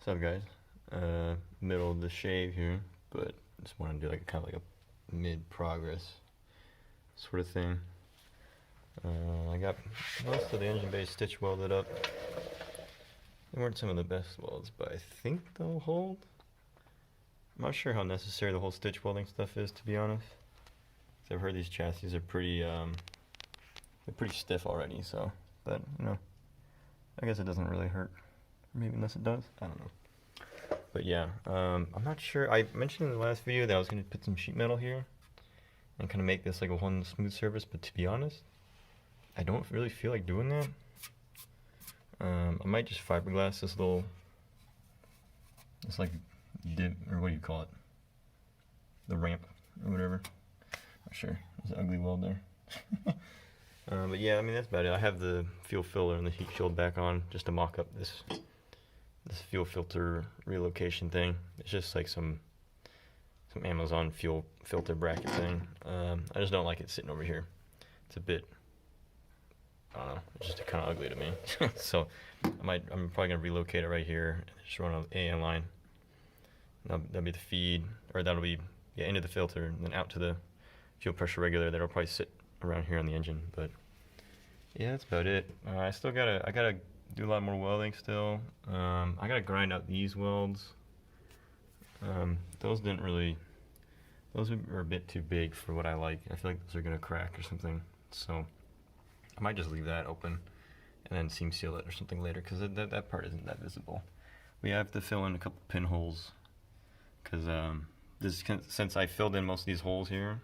What's up, guys? Middle of the shave here, but just want to do like kind of like a mid-progress sort of thing. I got most of the engine bay stitch welded up. They weren't some of the best welds, but I think they'll hold. I'm not sure how necessary the whole stitch welding stuff is, to be honest. 'Cause I've heard these chassis are they're pretty stiff already. So, but I guess it doesn't really hurt. Maybe unless it does. I don't know. But yeah, I'm not sure. I mentioned in the last video that I was going to put some sheet metal here and kind of make this like a one smooth surface, but to be honest, I don't really feel like doing that. I might just fiberglass this little, it's like dip, or what do you call it? The ramp, or whatever. Not sure. There's an ugly weld there. But yeah, I mean, that's about it. I have the fuel filler and the heat shield back on just to mock up this fuel filter relocation thing. It's just like some Amazon fuel filter bracket thing. I just don't like it sitting over here. It's a bit, I don't know, it's just kind of ugly to me. So I'm probably gonna relocate it right here and just run an AN line. That'll be the feed, or that'll be into the filter and then out to the fuel pressure regulator. That'll probably sit around here on the engine. But yeah, that's about it. I gotta do a lot more welding still. I gotta grind out these welds. Those are a bit too big for what I like. I feel like those are gonna crack or something. So I might just leave that open and then seam seal it or something later, because that part isn't that visible. We have to fill in a couple pinholes because since I filled in most of these holes here,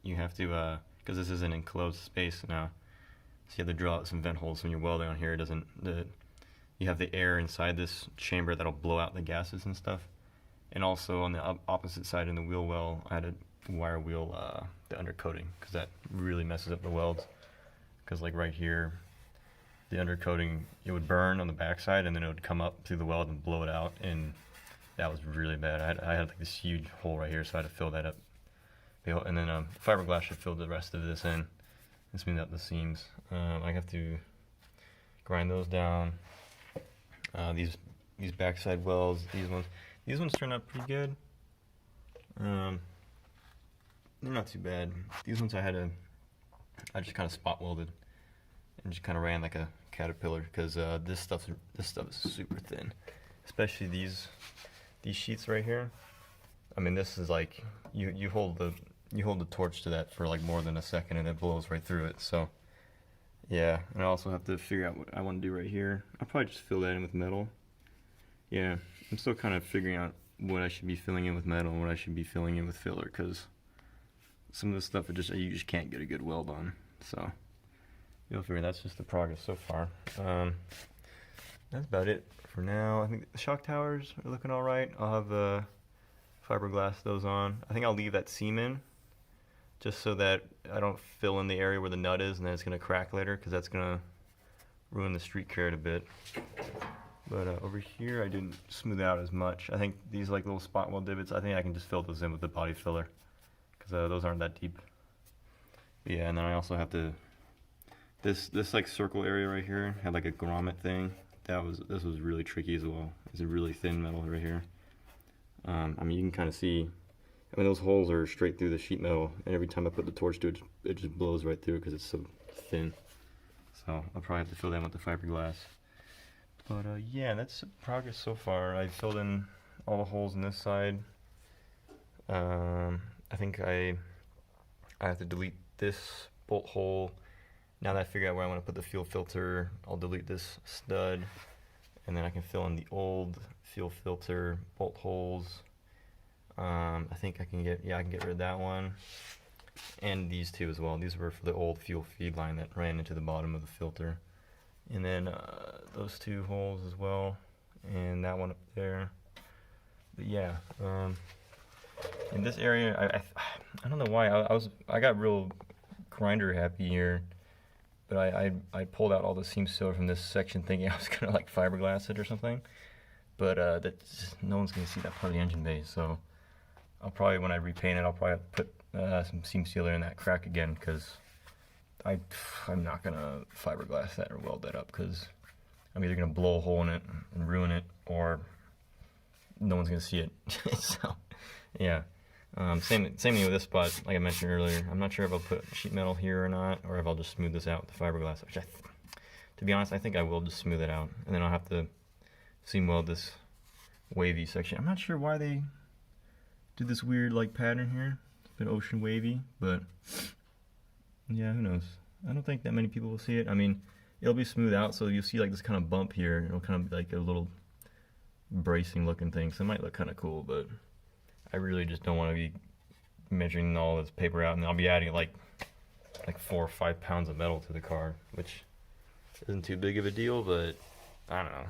you have to, because this is an enclosed space now, so you have to drill out some vent holes when you're welding on here. You have the air inside this chamber that'll blow out the gases and stuff. And also on the opposite side in the wheel well, I had to wire wheel the undercoating, because that really messes up the welds. Because like right here, the undercoating, it would burn on the backside and then it would come up through the weld and blow it out, and that was really bad. I had like this huge hole right here, so I had to fill that up. And then fiberglass should fill the rest of this in and smooth out the seams. I have to grind those down. These backside welds, these ones turn out pretty good. They're not too bad. These ones I just kind of spot welded and just kind of ran like a caterpillar, because this stuff is super thin, especially these sheets right here. I mean, this is like you hold the torch to that for like more than a second and it blows right through it. So yeah, and I also have to figure out what I want to do right here. I'll probably just fill that in with metal. Yeah, I'm still kind of figuring out what I should be filling in with metal and what I should be filling in with filler, because some of this stuff you just can't get a good weld on. So you'll figure that's just the progress so far. That's about it for now. I think the shock towers are looking all right. I'll have fiberglass those on. I think I'll leave that seam in, just so that I don't fill in the area where the nut is and then it's going to crack later, because that's going to ruin the street carrot a bit. But over here I didn't smooth out as much. I think these like little spot weld divots, I think I can just fill those in with the body filler, because those aren't that deep. But yeah, and then I also have to, this like circle area right here had like a grommet thing. This was really tricky as well. It's a really thin metal right here. I mean, you can kind of see, I mean, those holes are straight through the sheet metal, and every time I put the torch to it, it just blows right through because it's so thin. So I'll probably have to fill that with the fiberglass. But yeah, that's progress so far. I filled in all the holes in this side. I think I have to delete this bolt hole. Now that I figure out where I want to put the fuel filter, I'll delete this stud, and then I can fill in the old fuel filter bolt holes. I think I can get rid of that one, and these two as well. These were for the old fuel feed line that ran into the bottom of the filter. And then those two holes as well, and that one up there. But yeah, in this area, I don't know why I got real grinder happy here, but I pulled out all the seam sealer from this section thinking I was gonna like fiberglass it or something. But no one's gonna see that part of the engine bay, so I'll probably, when I repaint it, I'll probably have to put some seam sealer in that crack again, because I'm not gonna fiberglass that or weld that up, because I'm either gonna blow a hole in it and ruin it, or no one's gonna see it. So, yeah. Same thing with this spot, like I mentioned earlier. I'm not sure if I'll put sheet metal here or not, or if I'll just smooth this out with the fiberglass. Which, to be honest, I think I will just smooth it out, and then I'll have to seam weld this wavy section. I'm not sure why they did this weird like pattern here. It's been ocean wavy, but yeah, who knows? I don't think that many people will see it. I mean, it'll be smoothed out, so you'll see like this kind of bump here. It'll kind of be like a little bracing looking thing, so it might look kind of cool, but I really just don't want to be measuring all this paper out, and I'll be adding like 4 or 5 pounds of metal to the car, which isn't too big of a deal, but I don't know.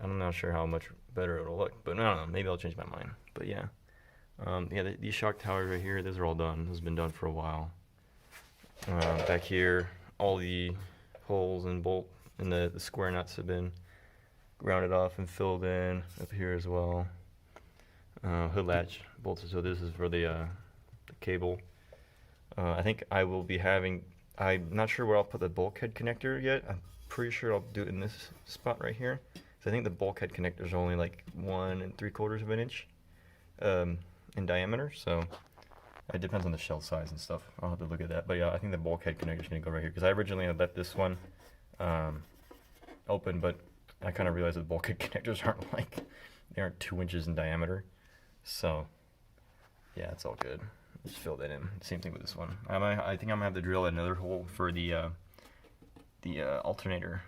I'm not sure how much better it'll look, but I don't know. Maybe I'll change my mind. But yeah, these shock towers right here, those are all done. Those have been done for a while. Back here, all the holes and bolt and the square nuts have been grounded off and filled in. Up here as well. Hood latch bolted. So this is for the cable. I think I will be having. I'm not sure where I'll put the bulkhead connector yet. I'm pretty sure I'll do it in this spot right here. So I think the bulkhead connector is only like 1 3/4 of an inch in diameter. So it depends on the shell size and stuff. I'll have to look at that. But yeah, I think the bulkhead connector is going to go right here because I originally had let this one open, but I kind of realized that bulkhead connectors they aren't 2 inches in diameter. So yeah, it's all good. Just fill that in. Same thing with this one. I think I'm gonna have to drill another hole for the alternator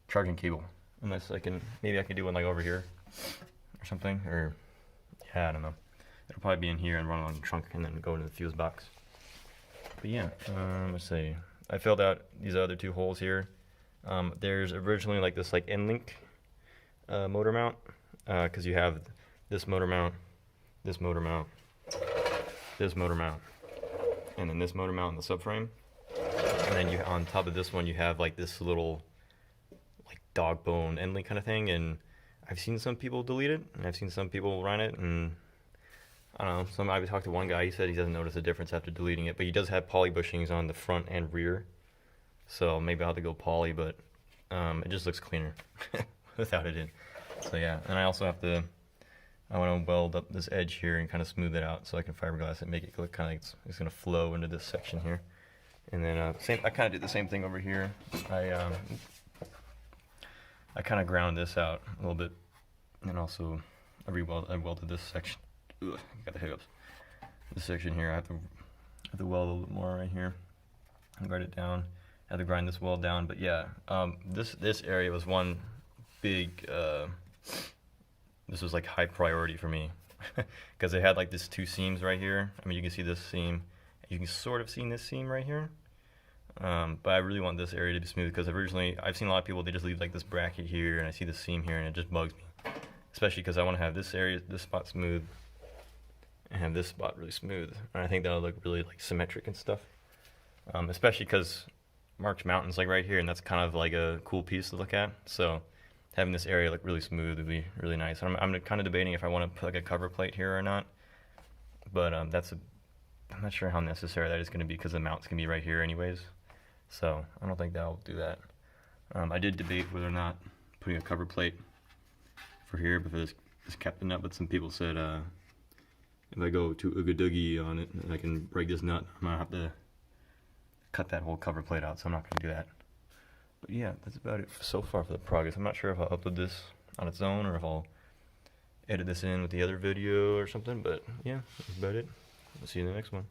charging cable. Unless maybe I can do one like over here or something. Or yeah, I don't know. It'll probably be in here and run on the trunk and then go into the fuse box. But yeah, let's see. I filled out these other 2 holes here. There's originally like this end link motor mount because you have this motor mount, this motor mount, this motor mount, and then this motor mount in the subframe. And then on top of this one you have like this little dog bone end link kind of thing, and I've seen some people delete it and I've seen some people run it, and I don't know, I've talked to one guy, he said he doesn't notice a difference after deleting it, but he does have poly bushings on the front and rear, so maybe I'll have to go poly, but it just looks cleaner without it in. So yeah, and I also I want to weld up this edge here and kind of smooth it out so I can fiberglass it and make it look kind of like it's going to flow into this section here. And then I kind of did the same thing over here. I kind of ground this out a little bit, and also I welded this section. Ugh, I got the hiccups. This section here, I have to weld a little bit more right here and grind it down. I have to grind this weld down, but yeah, this area was one big. This was like high priority for me because it had like this 2 seams right here. I mean, you can see this seam. You can sort of see this seam right here. But I really want this area to be smooth because I've seen a lot of people, they just leave like this bracket here and I see the seam here and it just bugs me. Especially because I want to have this spot smooth and have this spot really smooth. And I think that'll look really symmetric and stuff. Especially because March Mountain's right here and that's kind of like a cool piece to look at. So having this area look really smooth would be really nice. I'm kind of debating if I want to put a cover plate here or not. But I'm not sure how necessary that is going to be because the mount's going to be right here anyways. So I don't think that'll do that. I did debate whether or not putting a cover plate for here before this kept the nut, but some people said if I go too ooga-doogie on it and I can break this nut, I'm going to have to cut that whole cover plate out, so I'm not going to do that. But yeah, that's about it so far for the progress. I'm not sure if I'll upload this on its own or if I'll edit this in with the other video or something, but yeah, that's about it. I'll see you in the next one.